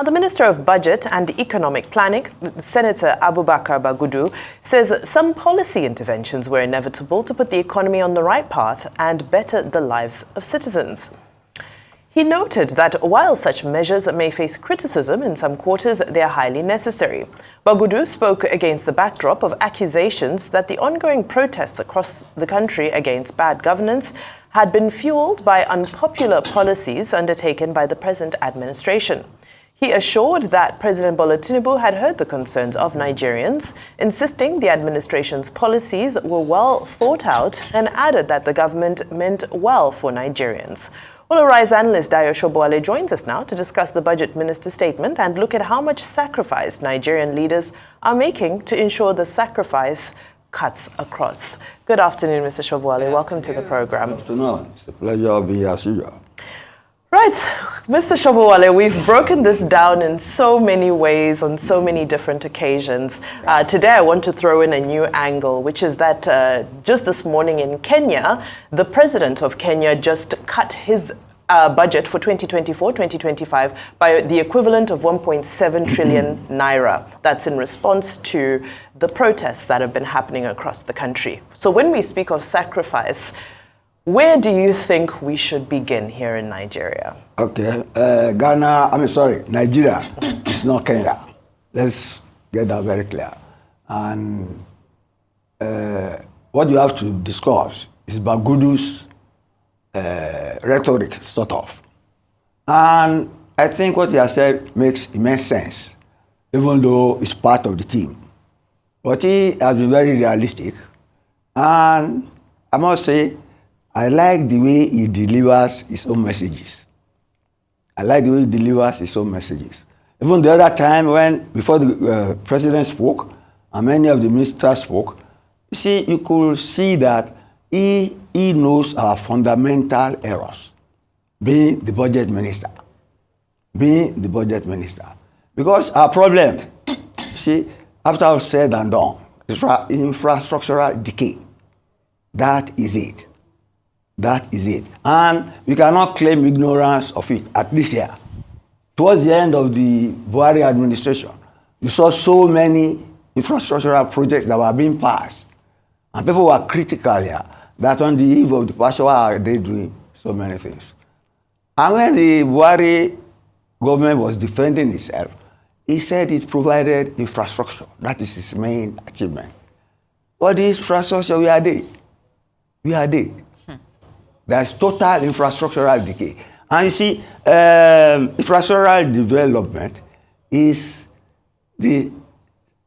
Now, the Minister of Budget and Economic Planning, Senator Abubakar Bagudu, says some policy interventions were inevitable to put the economy on the right path and better the lives of citizens. He noted that while such measures may face criticism in some quarters, they are highly necessary. Bagudu spoke against the backdrop of accusations that the ongoing protests across the country against bad governance had been fueled by unpopular policies undertaken by the present administration. He assured that President Bola Tinubu had heard the concerns of Nigerians, insisting the administration's policies were well thought out, and added that the government meant well for Nigerians. All Rise analyst Dayo Sobowale joins us now to discuss the budget minister's statement and look at how much sacrifice Nigerian leaders are making to ensure the sacrifice cuts across. Good afternoon, Mr. Sobowale. Welcome to the program. Good afternoon. It's a pleasure being here as usual. Right, Mr. Sobowale, we've broken this down in so many ways on so many different occasions. Today, I want to throw in a new angle, which is that just this morning in Kenya, the president of Kenya just cut his budget for 2024-2025 by the equivalent of 1.7 trillion naira. That's in response to the protests that have been happening across the country. So when we speak of sacrifice, where do you think we should begin here in Nigeria? Okay, Nigeria is not Kenya. Let's get that very clear. And what you have to discuss is Bagudu's rhetoric, sort of. And I think what he has said makes immense sense, even though it's part of the team. But he has been very realistic. And I must say, I like the way he delivers his own messages. Even the other time before the president spoke, and many of the ministers spoke, you could see that he knows our fundamental errors, being the budget minister. Because our problem, after all said and done, is infrastructural decay. That is it. And we cannot claim ignorance of it, at this year. Towards the end of the Buhari administration, you saw so many infrastructural projects that were being passed. And people were critical here that on the eve of the departure, why are they doing so many things? And when the Buhari government was defending itself, he said it provided infrastructure. That is his main achievement. What is infrastructure? We are there. There's total infrastructural decay. And you see, infrastructural development is the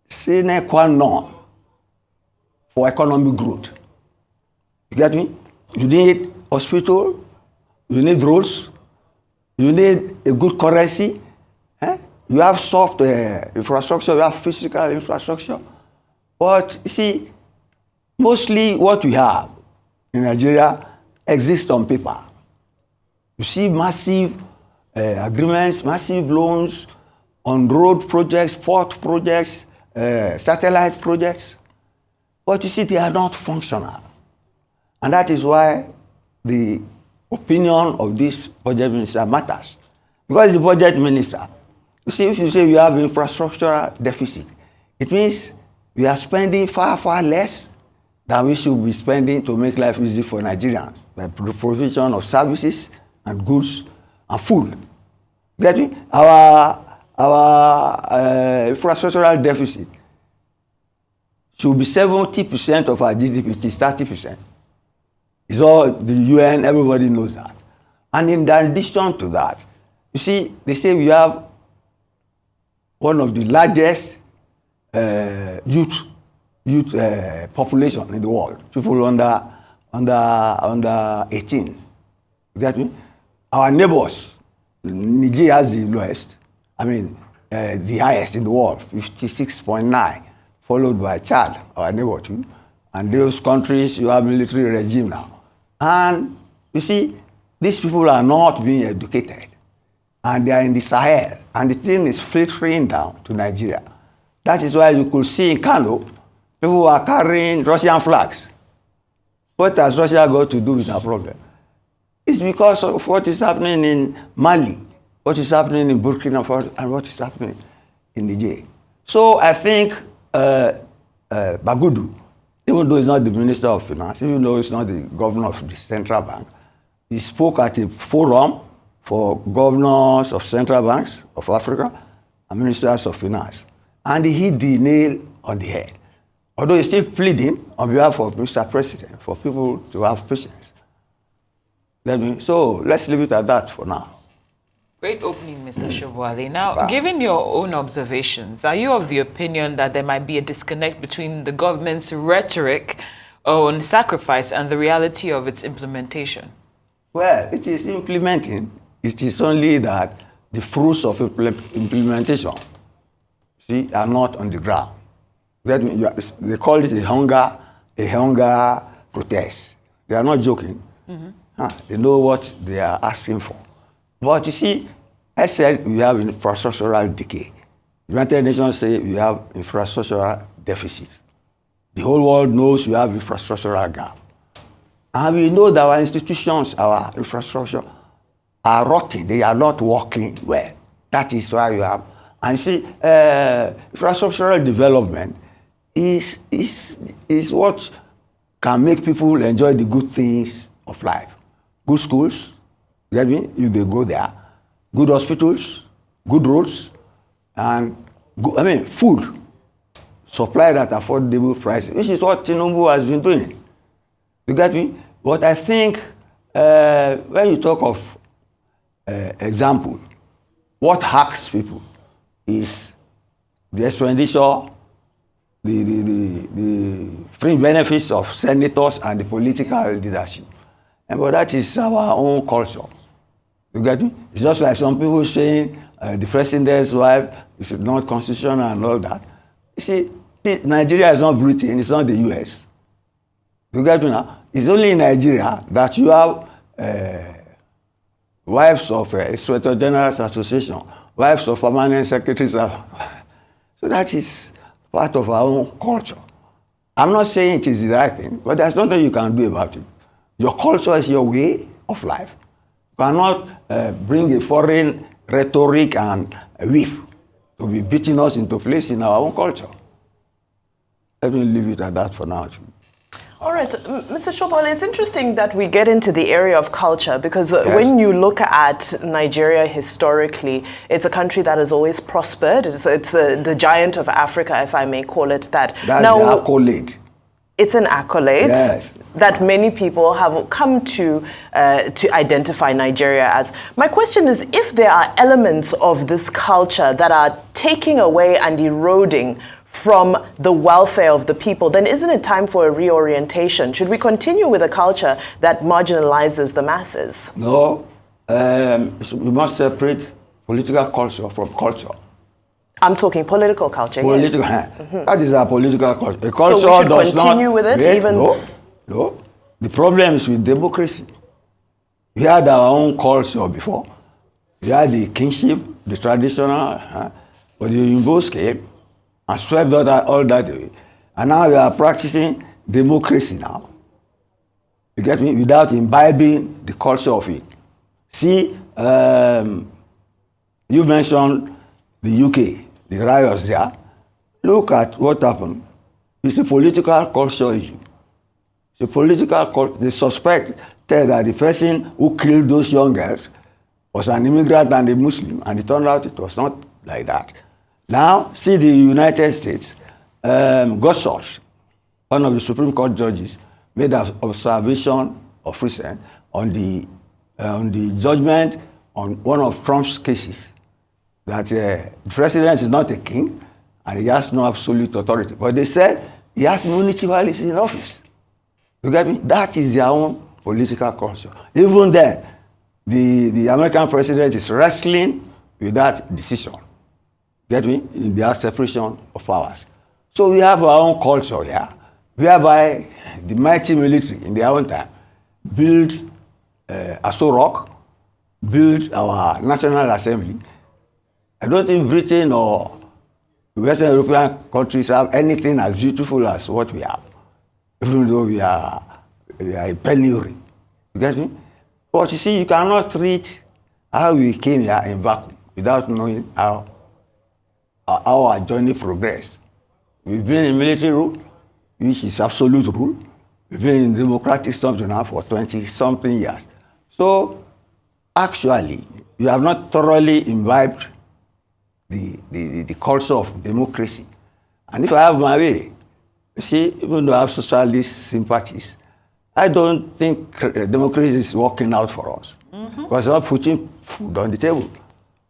sine qua non for economic growth. You get me? You need hospital, you need roads, you need a good currency. You have soft infrastructure, you have physical infrastructure. But you see, mostly what we have in Nigeria exists on paper. You see massive agreements, massive loans on road projects, port projects, satellite projects. But you see, they are not functional. And that is why the opinion of this budget minister matters. Because the budget minister, you see, if you say you have infrastructural deficit, it means we are spending far, far less than we should be spending to make life easy for Nigerians, by provision of services and goods and food. Get me? Our infrastructural deficit should be 70% of our GDP, it is 30%. It's all the UN, everybody knows that. And in addition to that, you see, they say we have one of the largest youth population in the world, people under 18. You get me? Our neighbors, Nigeria has the lowest, the highest in the world, 56.9, followed by Chad, our neighbor too. And those countries, you have military regime now. And you see, these people are not being educated. And they are in the Sahel. And the thing is filtering down to Nigeria. That is why you could see in Kano, people are carrying Russian flags. What has Russia got to do with our problem? It's because of what is happening in Mali, what is happening in Burkina Faso and what is happening in Niger. So I think Bagudu, even though he's not the Minister of Finance, even though he's not the governor of the central bank, he spoke at a forum for governors of central banks of Africa and ministers of finance. And he hit the nail on the head. Although he's still pleading on behalf of Mr. President for people to have patience. So let's leave it at that for now. Great opening, Mr. Sobowale. Now, given your own observations, are you of the opinion that there might be a disconnect between the government's rhetoric on sacrifice and the reality of its implementation? Well, it is implementing. It is only that the fruits of implementation, are not on the ground. They call it a hunger protest. They are not joking. They know what they are asking for. But you see, I said we have infrastructural decay. The United Nations say we have infrastructural deficit. The whole world knows we have infrastructural gap. And we know that our institutions, our infrastructure, are rotting. They are not working well. That is why you have. And you see, infrastructural development is what can make people enjoy the good things of life. Good schools, you get me? If they go there, good hospitals, good roads, and food supplied at affordable prices, which is what Tinubu has been doing. You get me? But I think when you talk of example, what hacks people is the expenditure, the free benefits of senators and the political leadership. But that is our own culture. You get me? It's just like some people saying the president's wife is not constitutional and all that. You see, Nigeria is not Britain, it's not the US. You get me now? It's only in Nigeria that you have wives of Inspector General's Association, wives of permanent secretaries. So that is part of our own culture. I'm not saying it is the right thing, but there's nothing you can do about it. Your culture is your way of life. You cannot bring a foreign rhetoric and a whip to be beating us into place in our own culture. Let me leave it at that for now. All right, Mr. Sobowale, it's interesting that we get into the area of culture because when you look at Nigeria historically, it's a country that has always prospered. It's the giant of Africa, if I may call it that. That's now, the accolade. It's an accolade that many people have come to identify Nigeria as. My question is, if there are elements of this culture that are taking away and eroding from the welfare of the people, then isn't it time for a reorientation? Should we continue with a culture that marginalizes the masses? No, we must separate political culture from culture. I'm talking political culture, yes. That is our political culture. A culture so we should continue with it even? No. The problem is with democracy. We had our own culture before. We had the kingship, the traditional, but the Imbos came and swept all that away. And now we are practicing democracy now. You get me? Without imbibing the culture of it. See, you mentioned the UK, the riots there. Look at what happened. It's a political culture issue. It's a political culture. They suspect that the person who killed those young girls was an immigrant and a Muslim, and it turned out it was not like that. Now, see the United States, Gorsuch, one of the Supreme Court judges, made an observation of recent on the judgment on one of Trump's cases, that the president is not a king and he has no absolute authority. But they said he has immunity while he's in office. You get me? That is their own political culture. Even then, the American president is wrestling with that decision. Get me? In their separation of powers. So we have our own culture here, whereby the mighty military in their own time built Aso Rock, built our National Assembly. I don't think Britain or Western European countries have anything as beautiful as what we have, even though we are a penury. You get me? But you see, you cannot treat how we came here in vacuum without knowing how our journey progressed. We've been in military rule, which is absolute rule. We've been in democratic something now for 20-something years. So, actually, we have not thoroughly imbibed the culture of democracy. And if I have my way, you see, even though I have socialist sympathies, I don't think democracy is working out for us. Because we're not putting food on the table.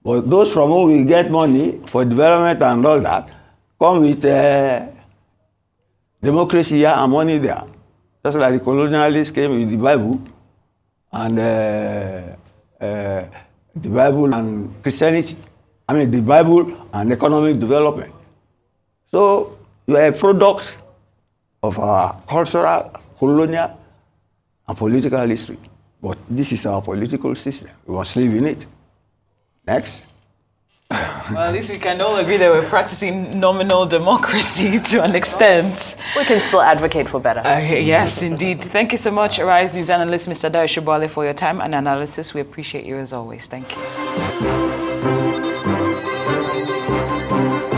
But those from whom we get money for development and all that come with democracy here and money there. Just like the colonialists came with the Bible and the Bible and Christianity. I mean, the Bible and economic development. So you are a product of our cultural, colonial, and political history. But this is our political system. We must live in it. Next. Well, at least we can all agree that we're practicing nominal democracy to an extent. We can still advocate for better. Yes, indeed. Thank you so much, Arise News analyst Mr. Dayo Sobowale, for your time and analysis. We appreciate you as always. Thank you.